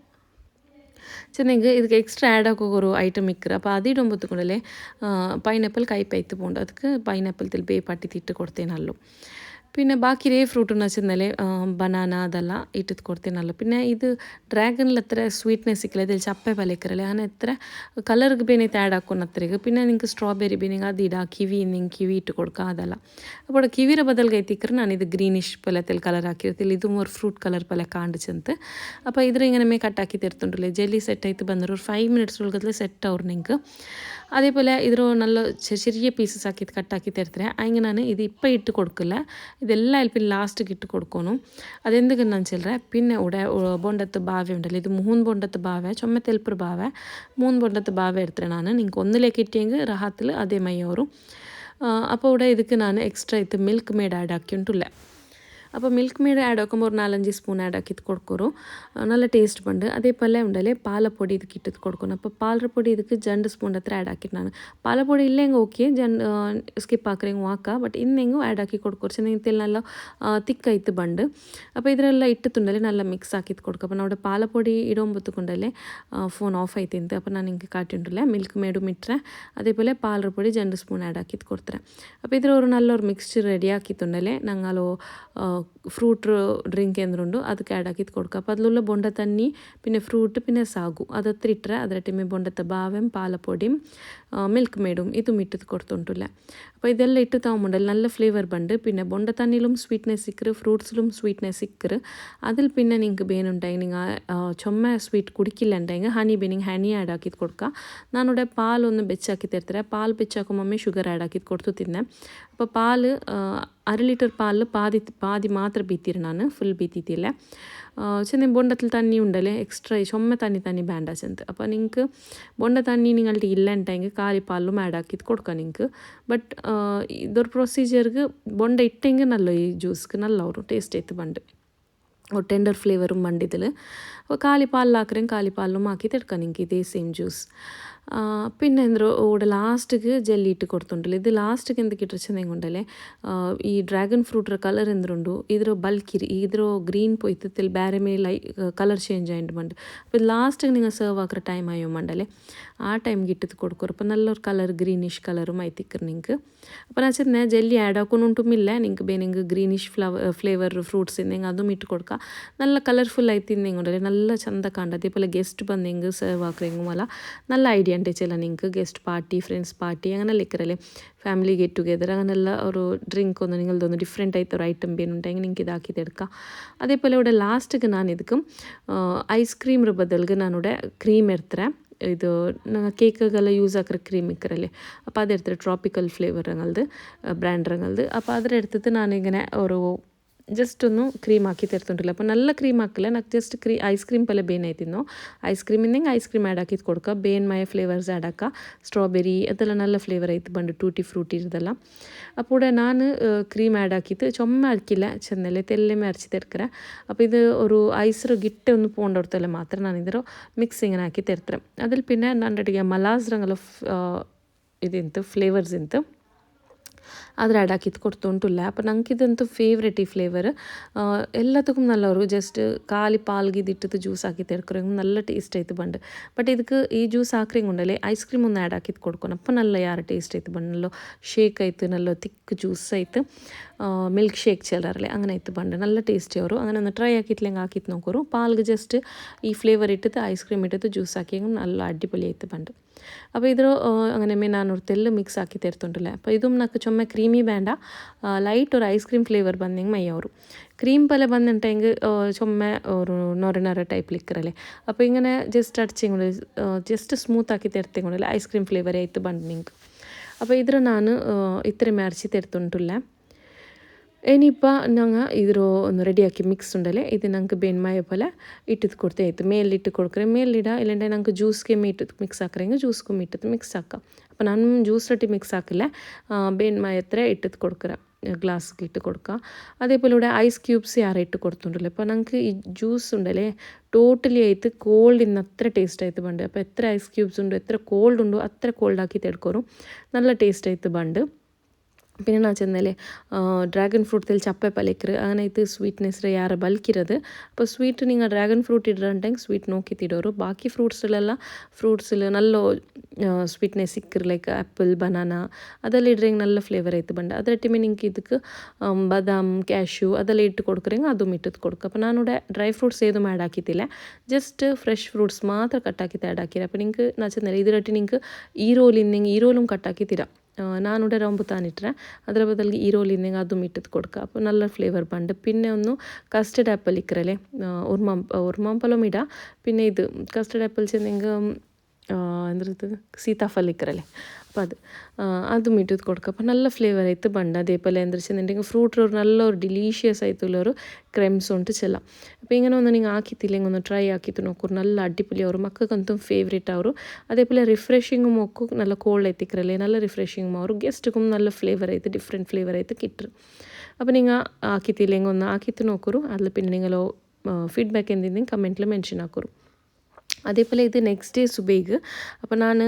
ಚೆನ್ನಾಗಿ ಇದಕ್ಕೆ ಎಕ್ಸ್ಟ್ರಾ ಆ್ಯಡ್ ಆಗೋರು ಐಟಮ್ ಇಕ್ಕರ അപ്പോൾ അതിടുമ്പോഴത്തേക്കൊണ്ടല്ലേ പൈനാപ്പിൾ കൈപ്പയത്ത് പോകുന്നുണ്ട് ಅದಕ್ಕೆ പൈനാപ്പിൾ ತಿಲ್ ಬೇಪಾಟಿ ತಿಟ್ಟು ಕೊಡ್ತೇನಲ್ಲೂ പിന്നെ ബാക്കി ഇരേ ഫ്രൂട്ടെന്ന് വെച്ചാൽ ബനാന അതെല്ലാം ഇട്ടിട്ട് കൊടുത്തേനല്ലോ പിന്നെ ഇത് ഡ്രാഗണിൽ എത്ര സ്വീറ്റ്നെസ് ഇക്കില്ല ഇതിൽ ചപ്പ പലക്കറല്ലേ അങ്ങനെ എത്ര കളർക്ക് ಬೇನೈತೆ ಆ್ಯಡ್ ಹಾಕೊಂಡು ಅത്രಗೆ പിന്നെ നിങ്ങൾക്ക് ಸ್ಟ್ರಾಬೆರಿ ಬೇನಿಗೆ ಅದು ಇಡ ಕಿವಿ ನಿಂಗೆ ಕಿವಿ ಇಟ್ಟು ಕೊಡ್ಕ ಅದೆಲ್ಲ അപ്പോൾ ಕಿವಿರ ಬದಲ್ಗೆ ಐತಿಕ್ಕರೆ ನಾನು ಇದು ಗ್ರೀನಿಶ್ ಪಲത്തിൽ കളർ ആക്കിയിരത്തില്ല ഇതും ഒരു ഫ്രൂട്ട് കളർ പോലെ കാണിച്ചಂತೆ അപ്പോൾ ഇದ್ರ ഇങ്ങനെ കട്ടാക്കി തരുത്തുണ്ടല്ലേ ജെല്ലി സെറ്റ് ആയിട്ട് ಬಂದರು ഒരു 5 മിനിറ്റ്സ് ഉള്ളിൽ സെറ്റ് ആവും നിങ്ങൾക്ക് അതേപോലെ ഇದ್ರ നല്ല ചെറിയ പീസസ് ആക്കി കട്ടാക്കി തരുത്തരെ അങ്ങനെ ഞാൻ ഇത് ഇപ്പം ഇട്ട് കൊടുക്കില്ല ഇതെല്ലാം പിന്നെ ലാസ്റ്റിಗೆ ഇട്ട് കൊടുക്കണം അതെന്തൊക്കെയാണെന്ന് വെച്ചാൽ പിന്നെ ഇവിടെ ബൊണ്ടത്ത് ബാവ ഉണ്ടല്ലോ ഇത് 3 ബൊണ്ടത്ത് ബാവ ചുമ തെൽപ്പർ ബാവ 3 ബൊണ്ടത്ത് ബാവ എടുത്തേ ನಾನು നിങ്ങൾക്ക് ഒന്നിലേക്ക് ഇട്ടിയെങ്കിൽ റഹാത്തിൽ അതേ മയ്യവരും അപ്പോൾ ഇവിടെ ಇದಕ್ಕೆ ನಾನು ಎಕ್ಸ್ಟ್ರಾ ಇದು ಮಿಲ್ಕ್ ಮೇಡ್ ಆ್ಯಡ್ ಆಕಿ ಉಂಟುಲ್ಲ അപ്പോൾ മിൽക്ക് മെയ്ഡ് ആഡ് ആക്കുമ്പോൾ ഒരു 4-5 സ്പൂൺ ആഡ് ആക്കിയിട്ട് കൊടുക്കറു നല്ല ടേസ്റ്റ് ഉണ്ട് അതേപോലെ ഉണ്ടല്ലേ പാലപ്പൊടി ಇದಕ್ಕೆ ഇട്ടിട്ട് കൊടുക്കണം അപ്പോൾ പാലപ്പൊടി ಇದಕ್ಕೆ 2 സ്പൂൺ ಹತ್ರ ಆ್ಯಡ್ ಹಾಕಿಟ್ಟು ನಾನು പാലപ്പൊടി ഇല്ലെങ്കിൽ ಓಕೆ ಸ್ಕಿಪ್ ಹಾಕ್ರೆಂಗೆ ಹಾಕ ಬಟ್ ಇನ್ನೆಂಗೂ ಆ್ಯಡ್ ಹಾಕಿ കൊടുക്കും ಚೆನ್ನಾಗಿ നല്ല തിക്കായിട്ട് ಬಂದು അപ്പോൾ ಇದರೆಲ್ಲ ഇട്ടിട്ടുണ്ടല്ലേ നല്ല മിക്സ് ആക്കിയിട്ട് കൊടുക്കും അപ്പോൾ നമ്മുടെ പാലപ്പൊടി ഇടുമ്പോഴത്തേക്കൊണ്ടല്ലേ ഫോൺ ഓഫ് ആയിട്ടുണ്ട് അപ്പോൾ ನಾನು ನಿಮಗೆ കാട്ടിട്ടുണ്ടല്ലേ മിൽക്ക് മെയ്ഡും ഇട്ടರೆ അതേപോലെ പാലപ്പൊടി 2 സ്പൂൺ ആഡ് ആക്കിയിട്ട് കൊടുത്തರೆ അപ്പോൾ ഇതിൽ ഒരു നല്ലൊരു മിക്സ്ചർ റെഡി ആക്കിയിട്ടുണ്ടല്ലേ ഞങ്ങൾ ഫ്രൂട്ട് ഡ്രിങ്ക് എന്തുണ്ടോ ಅದಕ್ಕೆ ಆ್ಯಡ್ ಹಾಕಿದ್ದು കൊടുക്കുക അപ്പോൾ അതിലുള്ള ബൊണ്ട തന്നി പിന്നെ ഫ്രൂട്ട് പിന്നെ സാഗു അതത്ര ഇട്ടರೆ ಅದರ ಟೈಮೆ ಬೊಂಡത്തെ ಬಾವೆಂ പാലപ്പൊടിയും മിൽക്ക് മെയ്ഡും ഇതും ഇട്ടിട്ട് കൊടുത്തുണ്ടില്ല അപ്പോൾ ഇതെല്ലാം ഇട്ട് താവുമ്പോണ്ടല്ലോ നല്ല ഫ്ലേവർ ഉണ്ട് പിന്നെ ബൊണ്ട തന്നിലും സ്വീറ്റ്നെസ് ഇക്കറ് ഫ്രൂട്ട്സിലും സ്വീറ്റ്നെസ് ഇക്കറ് അതിൽ പിന്നെ നിങ്ങൾക്ക് ಬೇನುಂಟಾಗಿ നിങ്ങൾ ചുമ സ്വീറ്റ് കുടിക്കില്ലുണ്ടെങ്കിൽ ഹണി ಬೇನಿಗೆ ಹನಿ ಆ್ಯಡ್ ಹಾಕಿದ್ದು കൊടുക്കുക ഞാനിവിടെ പാലൊന്ന് ಬೆಚ್ಚಾಕಿ ತರ್ತಾರೆ പാൽ ಬೆಚ್ಚಾಕೊಮ್ಮೆ ಶುಗರ್ ಆ್ಯಡ್ ಹಾಕಿದ್ದು ಕೊಡ್ತು ತಿನ್ನೆ അപ്പോൾ പാൽ 1/2 ಲೀಟರ್ പാലിൽ പാതി മാത്രം ബീത്തിರು ನಾನು ಫುಲ್ ബീത്തിത്തില്ല ചെന്ന ബൊണ്ടത്തിൽ തന്നി ഉണ്ടല്ലേ എക്സ്ട്രാ ചുമ തന്നി വേണ്ട ചെന്ത് അപ്പോൾ നിങ്ങൾക്ക് ബൊണ്ട തന്നി നിങ്ങളുടെ ഇല്ലുണ്ടെങ്കിൽ കാലിപ്പാലും ആഡ് ആക്കിയിട്ട് കൊടുക്കാം നിങ്ങൾക്ക് ബട്ട് ഇതൊരു പ്രൊസീജിയർക്ക് ബൊണ്ട ഇട്ടെങ്കിൽ നല്ല ഈ ജ്യൂസ്ക്ക് നല്ല ഒരു ടേസ്റ്റ് ആയിട്ട് ഉണ്ട് ഒരു ടെൻഡർ ഫ്ലേവറും ഉണ്ട് ഇതിൽ അപ്പോൾ കാലിപ്പാലിൽ ആക്കറേം കാലിപ്പാലിലും ആക്കി തെടുക്കാം നിങ്ങൾക്ക് ഇതേ സെയിം ജ്യൂസ് പിന്നെ എന്തോ ഇവിടെ ലാസ്റ്റിക്ക് ജെല്ലി ഇട്ട് കൊടുത്തുണ്ടല്ലോ ഇത് ലാസ്റ്റിಗೆ എന്തൊക്കെ ഇട്ടിച്ചെന്നെങ്കിൽ ഉണ്ടല്ലേ ಈ ಡ್ರ್ಯಾಗನ್ ಫ್ರೂಟ್ರ ಕಲರ್ ಎಂದ್ರುಂಡು ಇದ್ರ ಬಲ್ಕಿರಿ ಇದ್ರ ಗ್ರೀನ್ ಪೊಯ್ತത്തിൽ ಬೇರೆ ಮೇಲೆ ಕಲರ್ ಚೇಂಜ್ ಆയിട്ട് ಬಂದು അപ്പോൾ ലാസ്റ്റിಗೆ നിങ്ങൾ സെർവ് ആക്കുന്ന ടൈം ആയോ മണ്ടല്ലേ ആ ടൈമിಗೆ ഇട്ടിട്ട് കൊടുക്കും അപ്പോൾ നല്ലൊരു കളർ ഗ്രീനിഷ് കളറും ആയിത്തിക്കറ് നിങ്ങൾക്ക് അപ്പോൾ ഞാൻ ചെന്ന ജെല്ലി ആഡ് ആക്കുന്നുണ്ടുമില്ല നിങ്ങൾക്ക് ಬೇನೆಂಗೆ ಗ್ರೀನಿಶ್ ಫ್ಲೇವರ್ ಫ್ರೂಟ್ಸ್ ಇಂದೆಂಗೆ അതും ഇട്ട് കൊടുക്കുക നല്ല കളർഫുൾ ആയി തിന്നെങ്കിൽ ഉണ്ടല്ലേ നല്ല ചന്ത കണ്ട അതേപോലെ ഗസ്റ്റ് ಬಂದೆಂಗೆ സെർവ് ആക്കുറെങ്കും അല്ല നല്ല ഐഡിയ ഉണ്ട് ചില നിങ്ങൾക്ക് ഗസ്റ്റ് പാർട്ടി ഫ്രണ്ട്സ് പാർട്ടി അങ്ങനെല്ലാം ഇക്കറല്ലേ ഫാമിലി ഗെറ്റ് ടുഗെദർ അങ്ങനെയുള്ള ഒരു ഡ്രിങ്ക് ഒന്ന് നിങ്ങളതൊന്ന് ഡിഫറെൻ്റ് ആയിട്ട് ഒരു ഐറ്റം ಬೇನುಂಟಾಗಿ നിങ്ങൾക്ക് ഇതാക്കിയിട്ട് എടുക്കാം അതേപോലെ ഇവിടെ ലാസ്റ്റിಗೆ ನಾನು ಇದಕ್ಕೆ ಐಸ್ ಕ್ರೀಮ್ ಬದಲಿಗೆ ನಾನಿവിടെ ಕ್ರೀಮ್ ಇರ್ತಾರೆ ಇದು ಕೇಕ್ಗೆಲ್ಲ ಯೂಸ್ ಹಾಕಿರೋ ಕ್ರೀಮ್ ಇಕ್ಕರಲ್ಲಿ അപ്പോൾ അതെടുത്തിട്ട് ട്രോപ്പിക്കൽ ഫ്ലേവർ ഞങ്ങളത് ബ്രാൻഡ് ഞങ്ങളത് അപ്പോൾ അതെടുത്തിട്ട് ഞാനിങ്ങനെ ഒരു ജസ്റ്റ് ഒന്ന് ക്രീം ആക്കി തരുന്നുണ്ടല്ലോ അപ്പോൾ നല്ല ക്രീം ആക്കില്ല నాకు ജസ്റ്റ് ഐസ്ക്രീം പോലെ ಬೇನಾಯ್ತಿನ್ನೋ ഐസ്ക്രീം ಇಂದೆಂಗೆ ഐസ്ക്ರೀಮ್ ಆ್ಯಡ್ ಹಾಕಿದ್ದು കൊടുക്കുക ಬೇನ್ಮಯ ಫ್ಲೇವರ್ಸ್ ಆ್ಯಡ್ ಹಾಕ ಸ್ಟ್ರಾಬೆರಿ ಅದೆಲ್ಲ നല്ല ಫ್ಲೇವರ್ ಆಯ್ತು ಬಂದು ಟೂಟಿ ಫ್ರೂಟಿ ಇರೋದೆಲ್ಲ അപ്പോൾ ನಾನು ക്രീം ആഡ് ആക്കിയിട്ട് ചുമ അരക്കില്ല ചെന്നല്ലേ തെല്ലമേ അരച്ച് തെടുക്കറേ അപ്പോൾ ഇത് ഒരു ഐസർ ഗിട്ടെ ഒന്ന് പോകണ്ടോടത്തല്ലേ മാത്രം ನಾನು ಇದರ ಮಿಕ್ಸಿಂಗ್ ಹಾಕಿ ತರ್ತಾರೆ അതിൽ പിന്നെ നണ്ടടിಗೆ ಮಲಾಸ್ ರಂಗಲ ಇದಿಂತು ಫ್ಲೇವರ್ಸ್ ಇಂತು ಆದರೆ ಆ್ಯಡ್ ಹಾಕಿದ್ದು ಕೊಡ್ತುಂಟುಲ್ಲ. അപ്പോൾ ನನಗಿದಂತೂ ಫೇವ್ರೆಟ್ ಈ ಫ್ಲೇವರ್. ಎಲ್ಲದಕ್ಕೂ നല്ലൊരു ജസ്റ്റ് കാലി പാൽഗിതിട്ടിട്ട് ജ്യൂസ് ആക്കി എടുക്കുമ്പോൾ നല്ല ടേസ്റ്റ് ആയിട്ട് ബണ്ട്. ബട്ട് ಇದಕ್ಕೆ ಈ ಜ್ಯೂಸ್ ಹಾಕ್ರಿಂಗ್ ಉಂಡಲೆ ಐಸ್ ಕ್ರೀಮ್ ಒಂದು ಆ್ಯಡ್ ಹಾಕಿದ್ದು ಕೊಡ್ಕೊಂಡು ಅಪ್ಪ ನಲ್ಲ ಯಾರ ಟೇಸ್ಟ್ ಆಯ್ತು ಬಂಡಲ್ಲೋ ಶೇಕ್ ಆಯ್ತು ನಲ್ಲ ತಿಕ್ ಜ್ಯೂಸ್ ಆಯ್ತು ಮಿಲ್ಕ್ ಶೇಕ್ ಚೆಲ್ಲರಲೆ അങ്ങനെ ആയിട്ട് ബണ്ട് നല്ല ടേസ്റ്റി ಅವರು അങ്ങനെ ഒന്ന് ട്രൈ ആക്കിയിട്ടില്ലെങ്കിൽ ആക്കിയിട്ട് നോക്കൂ പാൽಗೆ ജസ്റ്റ് ഈ ഫ്ലേവർ ഇട്ടിട്ട് ഐസ് ക്രീം ഇട്ടിട്ട് ജ്യൂസ് ആക്കിയെങ്കിൽ നല്ല അടിപൊളി ആയിട്ട് ബണ്ട്. അപ്പോൾ ഇതൊരു അങ്ങനെ ನಾನು ತೆಲ್ಲು ಮಿಕ್ಸ್ ಹಾಕಿ ತೆರ್ತುಂಟಲ್ಲ. അപ്പോൾ ഇതും నాకు ചുമ്മാ ക്രീമി വേണ്ട ലൈറ്റ് ഒരു ഐസ് ക്രീം ഫ്ലേവർ ಬಂದಂಗೆ ಮೈ ಅವರು ക്രീം പോലെ ಬಂದಂಟೆಂಗೆ ചുമ്മാ ഒരു നൊര ടൈപ്പ് ലിക്കറല്ലേ. അപ്പോൾ ഇങ്ങനെ ജസ്റ്റ് അടിച്ചെങ്കിൽ ജസ്റ്റ് സ്മൂത്ത് ആക്കി ತೆರ್ತೇಗೊಂಡಲ್ಲ ഐസ് ക്രീം ഫ്ലേവർ ആയിട്ട് ಬಂದು ನಿಂಗೆ. അപ്പോൾ ಇದ್ರ ನಾನು ಇತರ ಮ್ಯಾರ್ಚಿ ತೆರ್ತುಂಟುಲ್ಲ. ഇനിയിപ്പോൾ ഞങ്ങൾ ഇതിരോ ഒന്ന് റെഡിയാക്കി മിക്സ് ഉണ്ടല്ലേ ഇത് ഞങ്ങൾക്ക് ബെന്മായ പോലെ ഇട്ടിട്ട് കൊടുത്തേ ആಯ್ತು മേലിട്ട് കൊടുക്കറേ മേലിട ഇല്ലാണ്ട് ഞങ്ങൾക്ക് ജ്യൂസ്ಗೆ ഇട്ടിട്ട് ಮಿಕ್ಸ್ ಹಾಕ್ರೆಂಗೆ ಜ್ಯೂಸ್ಗೂ ಇಟ್ಟಿಟ್ಟು ಮಿಕ್ಸ್ ಹಾಕ. അപ്പോൾ ನಾನು ജ്യൂസ് റെട്ടി ಮಿಕ್ಸ್ ಹಾಕಿಲ್ಲ ബെന്മായ എത്ര ഇട്ടിട്ട് കൊടുക്കറ ഗ്ലാസ്സിಗೆ ഇട്ട് കൊടുക്കുക. അതേപോലെ ഇവിടെ ഐസ് ക്യൂബ്സ് ಯಾರು ഇട്ട് കൊടുത്തുണ്ടല്ലോ. അപ്പോൾ ഞങ്ങൾക്ക് ഈ ജ്യൂസ് ഉണ്ടല്ലേ ടോട്ടലി ആയിട്ട് കോൾഡിന് അത്ര ടേസ്റ്റ് ആയിട്ട് ബണ്ട്. അപ്പോൾ എത്ര ഐസ് ക്യൂബ്സ് ഉണ്ടോ എത്ര കോൾഡ് ഉണ്ടോ അത്ര കോൾഡ് ആക്കിയിട്ട് എടുക്കോറും നല്ല ടേസ്റ്റ് ആയിട്ട് ബണ്ട്. പിന്നെ ನಾನು ಚೆಂದಲೆ ಡ್ರ್ಯಾಗನ್ ಫ್ರೂಟ್ದಲ್ಲಿ ಚಪ್ಪೆ ಪಲಿಕ್ರು അങ്ങനെ ഇത് സ്വീറ്റ്നെസ് ಯಾರು ಬಲ್ಕಿರೋದು. അപ്പോൾ ಸ್ವೀಟ್ നിങ്ങൾ ಡ್ರ್ಯಾಗನ್ ಫ್ರೂಟ್ ಇಡ್ರಂಟೆಂಗೆ ಸ್ವೀಟ್ നോക്കി ತಿಡೋರು. ബാക്കി ഫ്രൂട്ട്സിൽ നല്ല ಸ್ವೀಟ್ನೆಸ್ ಸಿಕ್ಕರು ಲೈಕ್ ಆ್ಯಪಲ್ ಬನಾನಾ ಅದೆಲ್ಲ ಇಡ್ರೆಂಗೆ നല്ല ಫ್ಲೇವರ್ ಆಯ್ತು ಬಂಡ. ಅದರ ಟೈಮೆ ನಿಂಗೆ ಇದಕ್ಕೆ ಬಾದಾಮ್ ಕ್ಯಾಶ್ಯೂ ಅದೆಲ್ಲ ಇಟ್ಟು ಕೊಡ್ಕರೆಂಗೆ ಅದು ಇಟ್ಟದ್ದು ಕೊಡ್ಕ. അപ്പോൾ ನಾನಿവിടെ ಡ್ರೈ ಫ್ರೂಟ್ಸ್ ഏതും ಆ್ಯಡ್ ಹಾಕಿತ್ತಿಲ್ಲ ಜಸ್ಟ್ ಫ್ರೆಶ್ ಫ್ರೂಟ್ಸ್ ಮಾತ್ರ ಕಟ್ಟಾಕಿತ್ತು ಆ್ಯಡ್ ಹಾಕಿರ. അപ്പോൾ ನಿಂಗೆ ನಾನು ಚೆಂದಲೆ ಇದರಟ್ಟಿ ನಿಂಗೆ ಈರೋലും ಕಟ್ಟಾಕಿತ್ತೀರ. ನಾನಿവിടെ ರಂಬುತಾನ್ ಇಟ್ಟರೆ ಅದರ ಬದಲಿಗೆ ಈರೋಲಿಂದೆಂಗೆ ಅದು ಇಟ್ಟದ್ದು ಕೊಡ್ಕ. അപ്പോൾ നല്ല ഫ്ലേവർ ബണ്ട്. പിന്നെ ഒന്ന് കസ്റ്റർഡ് ആപ്പിൾ ഇക്കറല്ലേ ഉർമാമ്പലം ഇട. പിന്നെ ഇത് കസ്റ്റർഡ് ആപ്പിൾ ചെന്നെങ്കിൽ എന്ത് സീതാഫಲ ഇക്കറല്ലേ അപ്പോൾ അതും ഇട്ടിട്ട് കൊടുക്കുക. അപ്പോൾ നല്ല ഫ്ലേവർ ആയിട്ട് ബണ്ട്. അതേപോലെ എന്താ വെച്ചിട്ടുണ്ടെങ്കിൽ ഫ്രൂട്ട് ഒരു നല്ലൊരു ഡിലീഷ്യസ് ആയിട്ടുള്ളൊരു ക്രെംസ് ഉണ്ട് ചെല്ലാം. അപ്പോൾ ഇങ്ങനെ ഒന്ന് നിങ്ങൾ ആക്കിത്തില്ലെങ്കിൽ ഒന്ന് ട്രൈ ആക്കിയിട്ട് നോക്കൂ നല്ല അടിപൊളി ಅವರು ಮಕ್ಕಕ್ಕಂತೂ ಫೇವ್ರೇಟ್ ಅವರು. അതേപോലെ റിഫ്രഷിങ്ങും ഒക്കെ നല്ല കോൾഡ് എത്തിക്കറല്ലേ നല്ല റിഫ്രഷിങ്ങും ಅವರು ಗೆಸ್ಟ್ಗೂ നല്ല ഫ്ലേവർ ആയിട്ട് ഡിഫറെൻറ്റ് ഫ്ലേവർ ആയിട്ട് കിട്ടും. അപ്പോൾ നിങ്ങൾ ആക്കിത്തില്ലെങ്കിൽ ഒന്ന് ആക്കിയിട്ട് നോക്കൂ. അതിൽ പിന്നെ നിങ്ങൾ ഫീഡ്ബാക്ക് എന്തെങ്കിലും കമൻറ്റിൽ മെൻഷൻ ആക്കൂ. അതേപോലെ ഇത് നെക്സ്റ്റ് ഡേ സുബൈക്ക്. അപ്പോൾ ഞാൻ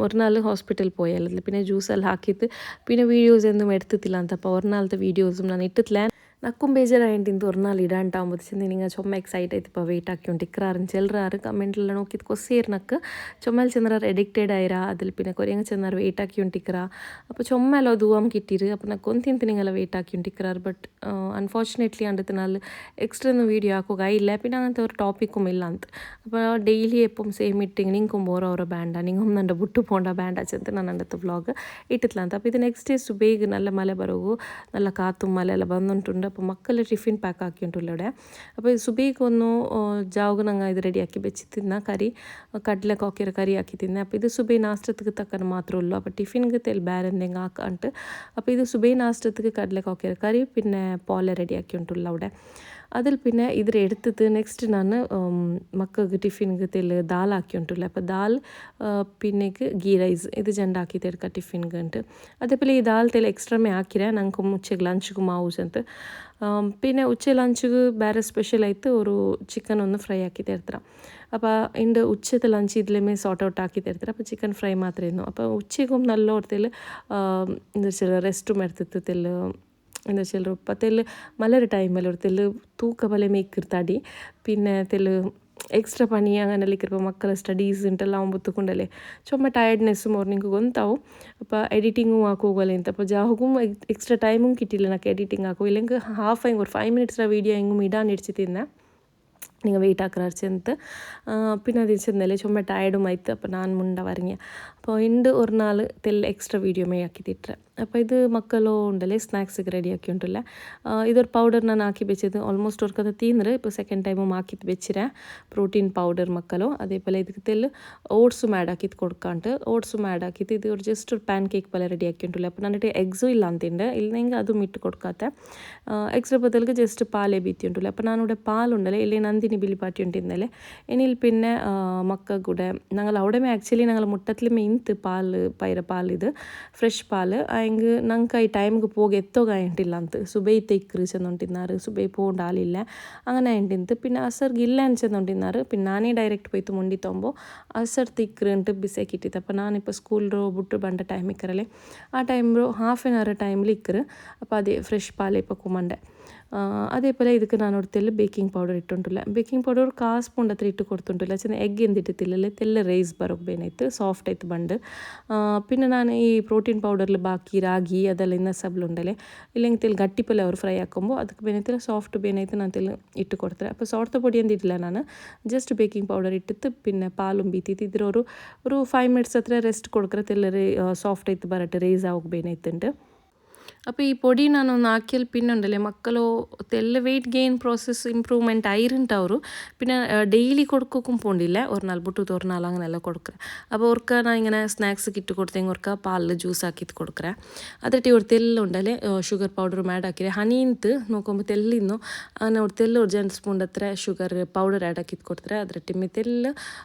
ഒരു നാൾ ഹോസ്പിറ്റൽ പോയാലോ പിന്നെ ജ്യൂസെല്ലാം ಹಾಕಿದ್ದು പിന്നെ വീഡിയോസ് ഒന്നും എടുത്തിട്ടില്ല ಅಂತ. അപ്പോൾ ഒരു നാളത്തെ വീഡിയോസും ನಾನು ಇಟ್ಟಿಲ್ಲ. ನಕ್ಕೂ ಬೇಜಾರಾಗಿಂದು ഒരു നാൾ ഇടാണ്ടാകുമ്പോൾ ചെന്ന് നിങ്ങൾ ചുമ എക്സൈറ്റ് ആയിട്ട് ഇപ്പോൾ വെയിറ്റ് ആക്കിക്കൊണ്ടിരിക്കാറും ചിലറാറ് കമൻറ്റിലെല്ലാം നോക്കിയിട്ട് കൊസേറിനക്ക് ചുമൽ ചെന്നാർ എഡിക്റ്റഡ് ആയിരാ അതിൽ പിന്നെ കുറേ ചെന്നാർ വെയിറ്റ് ആക്കിക്കൊണ്ടിരിക്കുക. അപ്പോൾ ചുമല്ലോ ദൂവം കിട്ടിയിട്ട് അപ്പോൾ നക്ക് ಒಂದಿಂತ ನಿಂಗೆಲ್ಲ ವೆಯ್ಟ್ ಹಾಕಿಕೊಂಡಿಕ್கிறாರು. ಬಟ್ ಅನ್ಫಾರ್ಚುನೇಟ್ಲಿ ಅಂಡತ್ತೆ ನಾಲ್ ಎಕ್ಸ್ಟ್ರಾ ഒന്നും വീഡിയോ ആക്കുകയില്ല. പിന്നെ അങ്ങനത്തെ ഒരു ടോപ്പിക്കും ഇല്ല ಅಂತ. അപ്പോൾ ഡെയിലി എപ്പം സെയിം ഇട്ടിങ് നിങ്ങൾക്കും ബോറോ ബാൻഡ നിങ്ങും ನನ್ನ ಬಿಟ್ಟು പോണ്ട ಬ್ಯಾಂಡ ಅಂತ ನಾನು ಅಂಡತ್ತೆ ವ್ಲಾಗ್ ಇಟ್ಟಿಲ್ಲ ಅಂತ. അപ്പോൾ ഇത് നെക്സ്റ്റ് ഡേ സുബൈക്ക് നല്ല മല ಬರೋವು നല്ല കാത്തും മല ಎಲ್ಲ ಬಂದುಂಟುಂಡು. അപ്പോൾ ಮಕ್ಕಳ ಟಿಫಿನ್ ಪ್ಯಾಕ್ ಹಾಕಿಂಟುಲ್ಲ ഇവിടെ. അപ്പോൾ സുബൈക്ക് ഒന്ന് ജാവുക ഞങ്ങൾ ഇത് റെഡിയാക്കി വെച്ച് തിന്ന കറി കടല കോക്കിര കറി ആക്കി തിന്നെ. അപ്പോൾ ഇത് സുബൈ നാഷ്ടത്തേക്ക് തക്കാൻ മാത്രമേ ഉള്ളൂ. അപ്പോൾ ടിഫിൻക്ക് തെൽ ಬೇರೆ എന്തെങ്കിലും ആക്കാണ്ട്. അപ്പോൾ ഇത് സുബൈ നാഷ്ടത്തേക്ക് കടല കോക്കിര കറി പിന്നെ പോലെ റെഡിയാക്കിയിട്ടുള്ള അവിടെ. അതിൽ പിന്നെ ഇതിൽ എടുത്തിട്ട് നെക്സ്റ്റ് ഞാൻ മക്കൾക്ക് ടിഫിൻക്ക് തെൽ ദാൽ ആക്കിയിട്ടുള്ള. അപ്പോൾ ദാൽ പിന്നേക്ക് ഗീ റൈസ് ഇത് ജണ്ടാക്കിയിട്ട് എടുക്കുക ಟಿಫಿನ್ಗೆ ಅಂತ. അതേപോലെ ഈ ദാൽ തെൽ എക്സ്ട്രാ മേ ಹಾಕಿರೆ ನಂಗೆ ಉಚ್ಚೆಗೆ ಲಂಚ್ಗೂ ಮಾವುಸ್ ಅಂತ. പിന്നെ ഉച്ച ലഞ്ചിಗೆ ಬೇರೆ ಸ್ಪೆಷಲ್ ಆಯಿತು ഒരു ಚಿಕನ್ ಒಂದು ಫ್ರೈ ಹಾಕಿ ತರ್ತಾರೆ. അപ്പോൾ എൻ്റെ ഉച്ചത്തെ ലഞ്ച് ഇതിലേമേ സോർട്ട് ഔട്ട് ആക്കി തരുത്തരാം. അപ്പോൾ ചിക്കൻ ഫ്രൈ മാത്രമായിരുന്നു. അപ്പോൾ ഉച്ചയ്ക്കും നല്ല ഓർത്തിൽ എന്താ വെച്ചാൽ റെസ്റ്റും എടുത്തിട്ട് എന്താ വെച്ചാൽ ഇപ്പത്തിൽ മലൊരു ടൈമಲ್ಲಿ ഒരു തൂക്ക പോലെ മേക്കിർത്താടി പിന്നെ ಎಕ್ಸ್ಟ್ರಾ ಪನಿ അങ്ങനെല്ലാം ഇരിക്കുമ്പോൾ മക്കളെ സ്റ്റഡീസ് ഉണ്ടല്ലോ ആകുമ്പോഴത്തേക്കുണ്ടല്ലേ ചുമ്മാ ടയർഡ്നെസ്സും മോർണിംഗ് ಗೊತ್ತಾವು. അപ്പോൾ എഡിറ്റിങ്ങും ആക്കുകയല്ലേ ಅಂತ. അപ്പോൾ ಜಾಗು ಎಕ್ಸ್ಟ್ರಾ ಟೈಮುം കിട്ടിയില്ല എനിക്ക് എഡിറ്റിംഗ് ആക്കും. ഇല്ലെങ്കിൽ ഹാഫ് ഒരു 5 minutes വീഡിയോ എങ്ങും ഇടാൻ ഇടിച്ച് തിന്നെ നിങ്ങൾ വെയിറ്റ് ആക്കാറ് ചെന്ന്. പിന്നെ അത് ചെന്നല്ലേ ചുമ്മാ ടയർഡും ആയിട്ട്. അപ്പോൾ ഞാൻ മുണ്ട വരങ്ങിയ അപ്പോൾ ഉണ്ട് ഒരു നാൾ എക്സ്ട്രാ വീഡിയോ മേ ആക്കി തിಟ್ಟರೆ. അപ്പോൾ ഇത് മക്കളോ ഉണ്ടല്ലേ സ്നാക്സിಗೆ ರೆಡಿ ആക്കിയിട്ടുണ്ടല്ല. ഇതൊരു പൗഡർ ನಾನು ಹಾಕಿ ಬೆಚ್ಚದು ಆಲ್ಮೋಸ್ಟ್ ഒരു ಕഥ ತಿಂದರೆ ഇപ്പോൾ ಸೆಕೆಂಡ್ ಟೈಮು ಹಾಕಿದ್ದು ಬೆಚ್ಚಿರೆ ಪ್ರೋಟೀನ್ ಪೌಡರ್ ಮಕ್ಕಳು. അതേപോലെ ಇದಕ್ಕೆ ഓട്സും ആഡ് ആക്കിയിട്ട് കൊടുക്കാണ്ട് ഓട്സും ആഡ് ആക്കിയിട്ട് ഇത് ഒരു ജസ്റ്റ് ഒരു പാൻ കേക്ക് പോലെ റെഡി ആക്കിയിട്ടുണ്ടല്ലോ. അപ്പോൾ നന്നിട്ട് എഗ്സും ಇಲ್ಲ ಅಂತಿಂಡೆ ಇಲ್ಲನೆಂಗೆ അതും ഇട്ട് കൊടുക്കാത്ത എക്സ്ട്രാ ബദലിಗೆ ജസ്റ്റ് പാലേ ബീത്തിയുണ്ടല്ലോ. അപ്പോൾ ഞാനിവിടെ പാലുണ്ടല്ലേ ಇಲ್ಲಿ ನಂದಿನಿ ಬಿಲಿ ಪಾಟಿ ಉಂಟಿಂದಲೇ ഇനിയിൽ പിന്നെ മക്ക കൂടെ ഞങ്ങൾ അവിടെ ആക്ച്വലി ഞങ്ങൾ മുട്ടത്തിൽ ಇಂತು ಪಾಲು ಪೈರ ಪಾಲಿದು ಫ್ರೆಶ್ ಪಾಲು ಆಯ್ಗೆ ನಂಗೆ ಈ ಟೈಮ್ಗೆ ಹೋಗಿ ಎತ್ತೋಗಾಯಿಂಟಿಲ್ಲ ಅಂತ ಸುಬೈ ತೆಕ್ಕ್ರು ಚೆಂದೊಂಟಿದ್ದಾರೆ ಸುಬೈ ಪೋಂಡು ಆಲಿಲ್ಲ അങ്ങനെ ആയിട്ടിന്ത് പിന്നെ അസർക്ക് ഇല്ല ചെന്നോണ്ടിരുന്നാറ് പിന്നെ നാനേ ഡയറക്റ്റ് പോയിട്ട് മുണ്ടി തോമ്പോ അസർ തിക്കറിട്ട് ബിസാക്കിട്ടിತ್ತು അപ്പോൾ ನಾನಿപ്പോൾ ಸ್ಕೂಲ್ ಬಿಟ್ಟು ಬಂದ ಟೈಮ್ ಇಕ್ಕರಲೆ ಆ time half an hour timely ಇಕ್ಕರು അപ്പോൾ ಅದೇ ಫ್ರೆಶ್ ಪಾಲೆ ഇപ്പോൾ ಕುಮ್ಮಂಡೆ അതേപോലെ ಇದಕ್ಕೆ ನಾನು ತೆಲ್ಲ ಬೇಕಿಂಗ್ ಪೌಡರ್ ಇಟ್ಟುಂಟಿಲ್ಲ ಬೇಕಿಂಗ್ ಪೌಡರ್ ಕಾಲು ಸ್ಪೂನ್ ಹತ್ರ ಇಟ್ಟು ಕೊಡ್ತುಂಟಿಲ್ಲ ಚೆನ್ನ ಎಗ್ ಎಂದಿಟ್ಟಿಲ್ಲ ತೆಲ್ಲ ರೈಸ್ ಬರೋಕೆ ಬೇನಾಯ್ತು ಸಾಫ್ಟ್ ಆಯ್ತು ಬಂದು പിന്നെ ನಾನು ಈ ಪ್ರೋಟೀನ್ ಪೌಡರ್ಲಿ ಬಾಕಿ ರಾಗಿ ಅದೆಲ್ಲ ಇನ್ನ ಸಬ್ಲುಂಡಲೆ ಇല്ലെങ്കിൽ ತೆಲ್ ಗಟ್ಟಿ ಪಲ್ಲೆ ಅವ್ರು ಫ್ರೈ ಹಾಕೊಂಬೋ ಅದಕ್ಕೆ ಬೇನೈತಿಲ್ಲ ಸಾಫ್ಟ್ ಬೇನಾಯ್ತು ನಾನು ತೆಲ್ಲ ಇಟ್ಟು ಕೊಡ್ತಾರೆ അപ്പോൾ ಸೌರ್ತ പൊടി എന്തിട്ടില്ല ನಾನು ജസ്റ്റ് ಬೇಕಿಂಗ್ ಪೌಡರ್ ಇಟ್ಟಿತ್ತು പിന്നെ പാലും ബീത്തിತ್ತು ಇದ್ರ ഒരു 5 ಮಿನಿಟ್ಸ್ ಹತ್ರ ರೆಸ್ಟ್ ಕೊಡ್ಕರೆ ತೆಲ್ಲ ಸಾಫ್ಟ್ ಆಯ್ತು ಬರತ್ತೆ ರೈಸ್ ಆಗೋಕೆ ಬೇನಾಯ್ತುಂಟು അപ്പോൾ ഈ പൊടി ഞാനൊന്ന് ആക്കിയാൽ പിന്നെ ഉണ്ടല്ലേ മക്കളോ തെല്ല വെയിറ്റ് ഗെയിൻ പ്രോസസ്സ് ഇമ്പ്രൂവ്മെൻറ്റ് ആയിരുണ്ടവರು പിന്നെ ഡെയിലി കൊടുക്കും പോണ്ടില്ല ഒരു നാൾ ಬಿಟ್ಟು ഒരു നാൾ അങ്ങനെയെല്ലാം കൊടുക്കുക അപ്പോൾ അവർക്ക് ഞാൻ ഇങ്ങനെ സ്നാക്സ് കിറ്റ് കൊടുത്തെങ്കിൽ അവർക്ക് പാലിൽ ജ്യൂസ് ആക്കിയിട്ട് കൊടുക്കുക അതിട്ട് ഒരു തെല്ല ഉണ്ടല്ലേ ഷുഗർ പൗഡറും ആഡ് ആക്കിയത് ഹണിന്ത് നോക്കുമ്പോൾ തെല്ലിന്നു അങ്ങനെ ഒരു തെല്ല ഒരു ಜೆಂಟ್ ಸ್ಪೂನ್ ಹತ್ರ ಶುಗರ್ ಪೌಡರ್ ಆ್ಯಡ್ ಹಾಕಿದ್ದು ಕೊಡ್ತಾರೆ ಅದರೊಟ್ಟಿಗೆ ತೆಲ್ಲ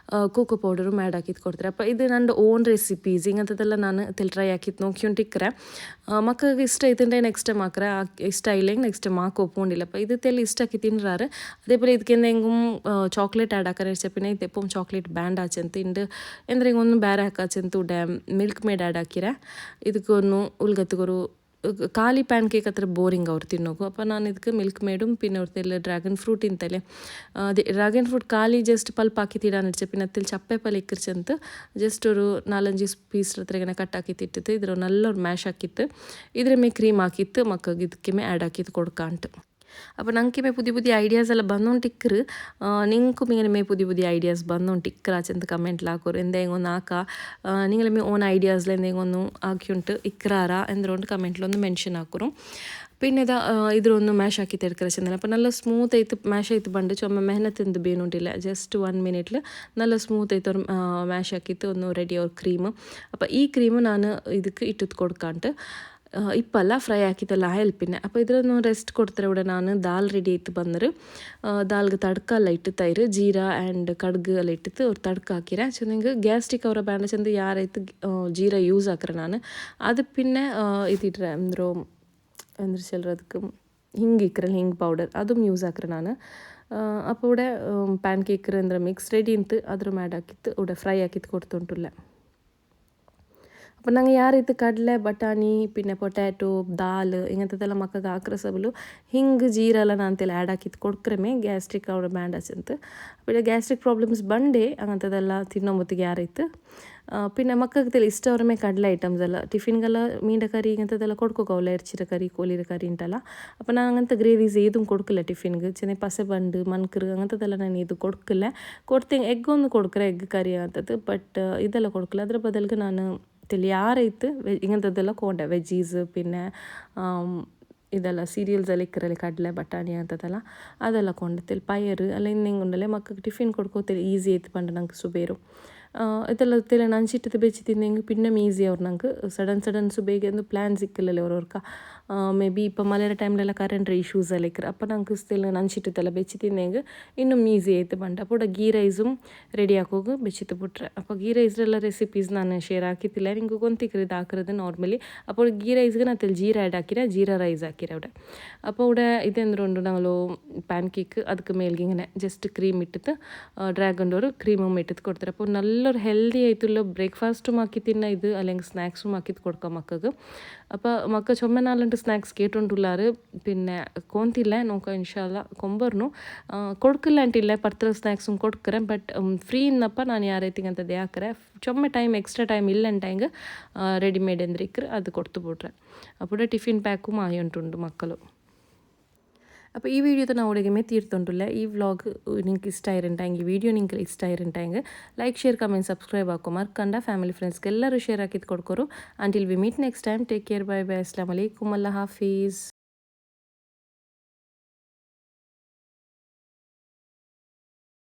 ಕೋಕೋ ಪೌಡರು ಆ್ಯಡ್ ಹಾಕಿದ್ದು ಕೊಡ್ತಾರೆ അപ്പോൾ ಇದು ನನ್ನ ಓನ್ ರೆಸಿಪೀಸ್ ಇಂಥದ್ದೆಲ್ಲ ನಾನು ತೆಲ್ ಟ್ರೈ ಹಾಕಿದ್ದು ನೋಡ್ಕೊಂಡಿಕ್ಕರೆ ಮಕ್ಕಳಿಗೆ ಇಷ್ಟ ಐತಂದ್ರೆ ನೆಕ್ಸ್ಟ್ ಟೈಮ್ ಹಾಕ್ರೆ ಇಷ್ಟ ಇല്ലെങ്കിൽ ನೆಕ್ಸ್ಟ್ ಟೈಮ್ ಹಾಕಿ ಒಪ್ಕೊಂಡಿಲ್ಲ അപ്പോൾ ഇത് തെല്ല ഇഷ്ടമാക്കി തിന്നാറ് അതേപോലെ ಇದಕ್ಕೆ എന്തെങ്കിലും ചോക്ലേറ്റ് ആഡ് ആക്കാൻ വെച്ചാൽ പിന്നെ ഇതെപ്പം ചോക്ലേറ്റ് ബാൻഡ് ആച്ചെಂತ ഉണ്ട് എന്തെങ്കിലും ഒന്നും ಬೇರೆ ಹಾಕಾಚೆಂತ ಮಿಲ್ಕ್ ಮೇಡ್ ಆ್ಯಡ್ ಹಾಕಿರೆ ಇದಕ್ಕೊಂದು ಉಲ್ಗತ್ತಿಗೊರು ಖಾಲಿ ಪ್ಯಾನ್ ಕೇಕ್ ಹತ್ರ ಬೋರಿಂಗ್ ಅವ್ರು ತಿನ್ನೋಕು അപ്പോൾ ನಾನು ಇದಕ್ಕೆ ಮಿಲ್ಕ್ ಮೇಡು പിന്നെ ಅವ್ರದ್ದೆಲ್ಲ ಡ್ರ್ಯಾಗನ್ ಫ್ರೂಟ್ ಇಂತಲೆ ಅದೇ ಡ್ರ್ಯಾಗನ್ ಫ್ರೂಟ್ ಖಾಲಿ ಜಸ್ಟ್ ಪಲ್ಪ್ ಹಾಕಿತ್ತಿಡಾನು ಇಡ್ಚೆ പിന്നെ അതിൽ ചപ്പേ പല ഇക്കിരിച്ചെന്ത് ജസ്റ്റ് ഒരു 4-5 പീസ് ಹತ್ರ ഇങ്ങനെ കട്ടാക്കിയിട്ട് ഇട്ടിട്ട് ഇದ್ರ നല്ലൊരു ಮ್ಯಾಶ್ ಹಾಕಿತ್ತು ಇದ್ರ ಮೇ ಕ್ರೀಮ್ ಹಾಕಿತ್ತು ಮಕ್ಕಳಿಗೆ ಇದಕ್ಕೆ ಆ್ಯಡ್ ಹಾಕಿದ್ದು കൊടുക്കാണ്ട് അപ്പോൾ ഞങ്ങൾക്ക് പുതിയ പുതിയ ഐഡിയാസ് എല്ലാം വന്നുകൊണ്ടിരിക്കറ് നിങ്ങൾക്കും ഇങ്ങനെ പുതിയ ഐഡിയാസ് വന്നുകൊണ്ടിരിക്കറാച്ചെന്ത് കമൻറ്റിലാക്കോರು എന്തെങ്കിലും ഒന്ന് ആക്കാം നിങ്ങളെ ഓൺ ഐഡിയാസിൽ എന്തെങ്കിലും ഒന്നും ആക്കിയിട്ട് ഇക്കറാറാ എന്തുകൊണ്ട് കമൻറ്റിലൊന്ന് മെൻഷൻ ആക്കറും പിന്നെ ഇതാ ഇതിലൊന്ന് ಮ್ಯಾಶ್ ಹಾಕಿತ್ತು എടുക്കರ ಚೆಂದ അപ്പോൾ നല്ല ಸ್ಮೂತ್ ಆಯ್ತು ಮ್ಯಾಶ್ ಆಯ್ತು ಬಂದು ಚೊಮ್ಮೆ ಮೆಹನತ್ತಿಂದು ಬೇನುಂಟಿಲ್ಲ ಜಸ್ಟ್ 1 ಮಿನಿಟ್ಲಿ നല്ല ಸ್ಮೂತ್ ಆಯ್ತು ಅವ್ರು ಮ್ಯಾಶ್ ಹಾಕಿತ್ತು ಒಂದು ರೆಡಿ ಅವ್ರ ಕ್ರೀಮ್ അപ്പോൾ ಈ ಕ್ರೀಮ್ ನಾನು ಇದಕ್ಕೆ ಇಟ್ಟಿದ್ದು കൊടുക്കാണ്ട് ಇಪ್ಪಲ್ಲ ಫ್ರೈ ಹಾಕಿದ್ದೆಲ್ಲ ಹೆಲ್ಪಿನೆ അപ്പോൾ ഇതിലൊന്ന് ರೆಸ್ಟ್ ಕೊಡ್ತಾರೆ ഇവിടെ ನಾನು ದಾಲ್ ರೆಡಿ ಆಯ್ತು ಬಂದರು ದಾಲ್ಗೆ ತಡ್ಕ ಎಲ್ಲ ಇಟ್ಟು ತೈರು ಜೀರಾ ಆ್ಯಂಡ್ ಕಡ್ಗು ಎಲ್ಲ ಇಟ್ಟಿತ್ತು ಅವ್ರು ತಡ್ಕ ಹಾಕಿರ ಚೆಂದಂಗೆ ಗ್ಯಾಸ್ಟ್ರಿಕ್ ಅವರ ಬ್ಯಾಂಡ ಚೆಂದ ಯಾರಾಯ್ತು ಜೀರಾ ಯೂಸ್ ಹಾಕ್ರೆ ನಾನು ಅದು പിന്നെ ഇതിಟ್ರೆ ಅಂದರು ಅಂದ್ರೆ ചിലർക്ക് ಹಿಂಗೆ ಇಕ್ರಲ್ಲ ಹಿಂಗೆ ಪೌಡರ್ അതും ಯೂಸ್ ಹಾಕ್ರೆ ನಾನು അപ്പോൾ ഇവിടെ പാൻ കേക്ക് ಅಂದ್ರೆ ಮಿಕ್ಸ್ ರೆಡಿ ಇಂತು ಅದ್ರ ಮ್ಯಾಡ್ ಹಾಕಿತ್ತು ഇവിടെ ಫ್ರೈ ಹಾಕಿತ್ತು ಕೊಡ್ತುಂಟುಲ್ಲ അപ്പോൾ ഞങ്ങൾ ಯಾರಿತ್ತು ಕಡಲೆ ಬಟಾಣಿ പിന്നെ പൊട്ടാറ്റോ ದಾಲ್ ಇಂಥದ್ದೆಲ್ಲ ಮಕ್ಕಳಿಗೆ ಹಾಕ್ರೆ ಸಬಲು ಹಿಂಗೆ ಜೀರೆಲ್ಲ ನಾನು ತೆಲ್ಲ ಆ್ಯಡ್ ಹಾಕಿದ್ದು ಕೊಡ್ಕ್ರಮೆ ಗ್ಯಾಸ್ಟ್ರಿಕ್ ಅವ್ರ ಬ್ಯಾಂಡ್ ಹಚ್ಚಂತ പിന്നെ ಗ್ಯಾಸ್ಟ್ರಿಕ್ ಪ್ರಾಬ್ಲಮ್ಸ್ ಬಂಡೆ അങ്ങനത്തതെಲ್ಲ ತಿನ್ನೋ ಮೊತ್ತಿಗೆ ಯಾರೈತು പിന്നെ മക്കൾക്ക് തെല്ല ഇഷ്ടവരമേ കടല ഐറ്റംസ് ಎಲ್ಲ ಟಿಫಿನ್ಗೆಲ್ಲ ಮೀನ ಕರಿ ಇಂಥದ್ದೆಲ್ಲ ಕೊಡ್ಕೋಕವಲ್ಲ ಎರ್ಚಿರ ಕರಿ ಕೋಲಿರ ಕರಿ ಉಂಟಲ್ಲ അപ്പോൾ ನಾನು അങ്ങനത്തെ ಗ್ರೇವೀಸ್ ಏതും കൊടുക്കില്ല ಟಿಫಿನ್ಗೆ ಚೆನ್ನ ಪಸೆ ಬಂಡು ಮನ್ಕರು അങ്ങനത്തದೆಲ್ಲ ನಾನು ಇದು കൊടുക്കില്ല ಕೊಡ್ತೀನಿ ಎಗ್ ಒಂದು ಕೊಡ್ಕ್ರೆ ಎಗ್ ಕರಿ ಅಂತದ್ದು ಬಟ್ ಇದೆಲ್ಲ കൊടുക്കില്ല ಅದ್ರ ಬದಲಿಗೆ ನಾನು ತೆಲಿ ಯಾರೈತು ಇಂಥದ್ದೆಲ್ಲ ಕೊಂಡೆ ವೆಜ್ಜೀಸ್ പിന്നെ ಇದೆಲ್ಲ ಸೀರಿಯಲ್ಸ್ ಎಲ್ಲ ಇಕ್ಕರಲ್ಲಿ ಕಡಲೆ ಬಟಾಣಿ ಅಂತದೆಲ್ಲ ಅದೆಲ್ಲ ಕೊಂಡು ತೆಲಿ ಪಯರು ಅಲ್ಲ ಇನ್ನೆಂಗೆ ಉಂಡಲೆ ಮಕ್ಕಳಿಗೆ ಟಿಫಿನ್ ಕೊಡ್ಕೋತೇಲಿ ಈಸಿ ಆಯ್ತು ಪಂಡು ನಂಗೆ ಸುಬೇರು ಇದೆಲ್ಲ ತೆಲೆ ನಂಚಿಟ್ಟದು ಬೆಚ್ಚಿ ತಿಂದೆಂಗೆ പിന്നെ ಈಸಿ ಅವ್ರು ನಂಗೆ ಸಡನ್ ಸುಬೇಗೆ ಒಂದು ಪ್ಲ್ಯಾನ್ ಸಿಕ್ಕಿಲ್ಲಲ್ಲ ಅವ್ರವ್ರಕ ಮೇ ಬಿ ಇಪ್ಪ ಮಳೆಯ ಟೈಮ್ಲೆಲ್ಲ ಕರೆಂಟ್ ಇಶ್ಯೂಸ್ ಎಲ್ಲ ಇಕ್ಕರು അപ്പോൾ ನಂಗೆ ತೆಲ್ಲ ನಂಚಿಟ್ಟದೆಲ್ಲ ಬೆಚ್ಚಿ ತಿಂದೆಂಗೆ ಇನ್ನೂ ಈಸಿ ಆಯ್ತು ಬಂಡು അപ്പോൾ ಗೀ ರೈസും ರೆಡಿ ಹಾಕೋಗಿ ಬೆಚ್ಚಿತ್ತು ಬಿಟ್ರೆ അപ്പോൾ ಗೀ ರೈಸ್ರೆಲ್ಲ ರೆಸಿಪೀಸ್ ನಾನು ಶೇರ್ ಹಾಕಿತ್ತಿಲ್ಲ ನಿಂಗೆ ಗೊಂತಿಕ್ರಿ ಇದು ಹಾಕಿರೋದು ನಾರ್ಮಲಿ അപ്പോൾ ಗೀ ರೈಸ್ಗೆ ನಾನು ತೆಲ್ ಜೀರಾ ಆ್ಯಡ್ ಹಾಕಿರ ಜೀರಾ ರೈಸ್ ಹಾಕಿರ അവിടെ അപ്പോൾ ഇവിടെ ഇതെന്തും ഉണ്ട് ഞങ്ങൾ പാൻ കേക്ക് ಅದಕ್ಕೆ ಮೇಲ್ಗೆ ഇങ്ങനെ ജസ്റ്റ് ക്രീം ഇട്ടിട്ട് ഡ്രാഗൺ ഡോർ ക്രീമും ഇട്ടിട്ട് കൊടുത്തത് അപ്പോൾ നല്ലൊരു ഹെൽത്തി ആയിട്ടുള്ള ബ്രേക്ക്ഫാസ്റ്റും ആക്കി തിന്ന ഇത് അല്ലെങ്കിൽ സ്നാക്സും ആക്കിയിട്ട് കൊടുക്കാം മക്കൾക്ക് അപ്പോൾ മക്ക ചുമ നാലുണ്ട് സ്നാക്സ് കേട്ടുകൊണ്ടുള്ളാറ് പിന്നെ കോന്തില്ല നോക്കാം ഇൻഷാല്ല ಕೊಂಬರ್ನು ಕೊಡ್ಕಿಲ್ಲ ಅಂಟಿಲ್ಲ ಪರ್ತರ ಸ್ನಾಕ್ಸುം ಕೊಡ್ಕರೆ ಬಟ್ ಫ್ರೀ ಇನ್ನಪ್ಪ ನಾನು ಯಾರೈತಿಗೆ ಅಂತದ್ದು ಯಾಕರೆ ಚೊಮ್ಮೆ ಟೈಮ್ ಎಕ್ಸ್ಟ್ರಾ ಟೈಮ್ ಇಲ್ಲ ಅಂಟಂಗೆ ರೆಡಿಮೇಡ್ ಅಂದ್ರೆ ಇಕ್ಕರೆ ಅದು ಕೊಡ್ತು ಬಿಟ್ರೆ ಅప్పుడు ಟಿಫಿನ್ ಪ್ಯಾಕು ಮಾಯಿ ಉಂಟುಂಡು ಮಕ್ಕಳು അപ്പോൾ ഈ വീഡിയോത്തെ നമ്മളുടെ തീർത്തുകൊണ്ടുള്ള ഈ വ്ളോഗ് നിങ്ങൾക്ക് ഇഷ്ടമായിട്ടുണ്ടെങ്കിൽ വീഡിയോ നിങ്ങൾക്ക് ഇഷ്ടമായിട്ടുണ്ടെങ്കിൽ ലൈക്ക് ഷെയർ കമൻറ്റ് സബ്സ്ക്രൈബ് ആക്കും മറക്കണ്ട ഫാമിലി ഫ്രണ്ട്സ്ಗೆ ಎಲ್ಲರೂ ಶೇರ್ ಹಾಕಿದ್ದು ಕೊಡ್ಕೊರು until we meet next time take care bye bye ಅಸ್ಸಲಾಮು ಅಲೈಕುಮ್ ಅಲ್ಲಾ ಹಾಫೀಸ್